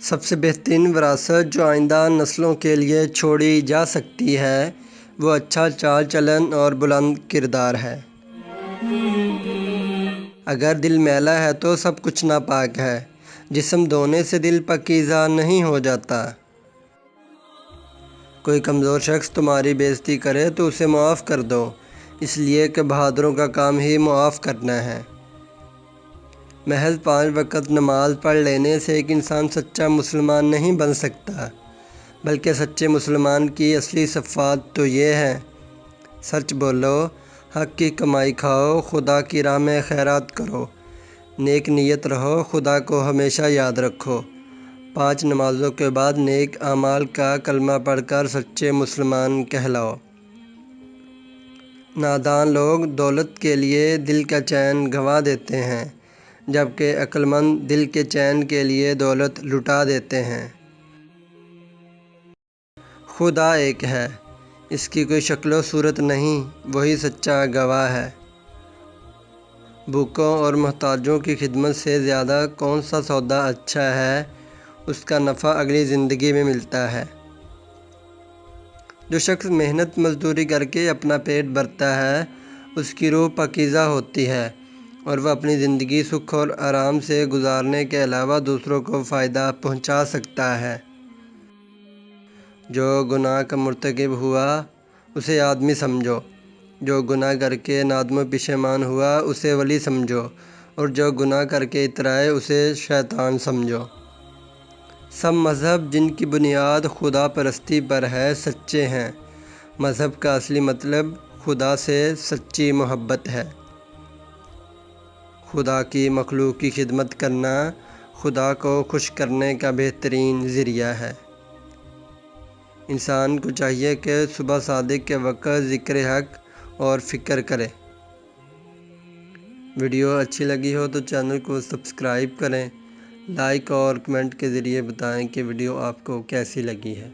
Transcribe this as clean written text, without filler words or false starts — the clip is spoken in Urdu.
سب سے بہترین وراثت جو آئندہ نسلوں کے لیے چھوڑی جا سکتی ہے وہ اچھا چال چلن اور بلند کردار ہے۔ اگر دل میلا ہے تو سب کچھ ناپاک ہے، جسم دھونے سے دل پاکیزہ نہیں ہو جاتا۔ کوئی کمزور شخص تمہاری بے عزتی کرے تو اسے معاف کر دو، اس لیے کہ بہادروں کا کام ہی معاف کرنا ہے۔ محض 5 وقت نماز پڑھ لینے سے ایک انسان سچا مسلمان نہیں بن سکتا، بلکہ سچے مسلمان کی اصلی صفات تو یہ ہیں: سچ بولو، حق کی کمائی کھاؤ، خدا کی راہ میں خیرات کرو، نیک نیت رہو، خدا کو ہمیشہ یاد رکھو، 5 نمازوں کے بعد نیک اعمال کا کلمہ پڑھ کر سچے مسلمان کہلاؤ۔ نادان لوگ دولت کے لیے دل کا چین گنوا دیتے ہیں، جبکہ عقل مند دل کے چین کے لیے دولت لٹا دیتے ہیں۔ خدا ایک ہے، اس کی کوئی شکل و صورت نہیں، وہی سچا گواہ ہے۔ بھوکوں اور محتاجوں کی خدمت سے زیادہ کون سا سودا اچھا ہے؟ اس کا نفع اگلی زندگی میں ملتا ہے۔ جو شخص محنت مزدوری کر کے اپنا پیٹ بھرتا ہے، اس کی روح پاکیزہ ہوتی ہے اور وہ اپنی زندگی سکھ اور آرام سے گزارنے کے علاوہ دوسروں کو فائدہ پہنچا سکتا ہے۔ جو گناہ کا مرتکب ہوا اسے آدمی سمجھو، جو گناہ کر کے نادم و پشیمان ہوا اسے ولی سمجھو، اور جو گناہ کر کے اترائے اسے شیطان سمجھو۔ سب مذہب جن کی بنیاد خدا پرستی پر ہے سچے ہیں۔ مذہب کا اصلی مطلب خدا سے سچی محبت ہے۔ خدا کی مخلوق کی خدمت کرنا خدا کو خوش کرنے کا بہترین ذریعہ ہے۔ انسان کو چاہیے کہ صبح صادق کے وقت ذکر حق اور فکر کرے۔ ویڈیو اچھی لگی ہو تو چینل کو سبسکرائب کریں، لائک اور کمنٹ کے ذریعے بتائیں کہ ویڈیو آپ کو کیسی لگی ہے۔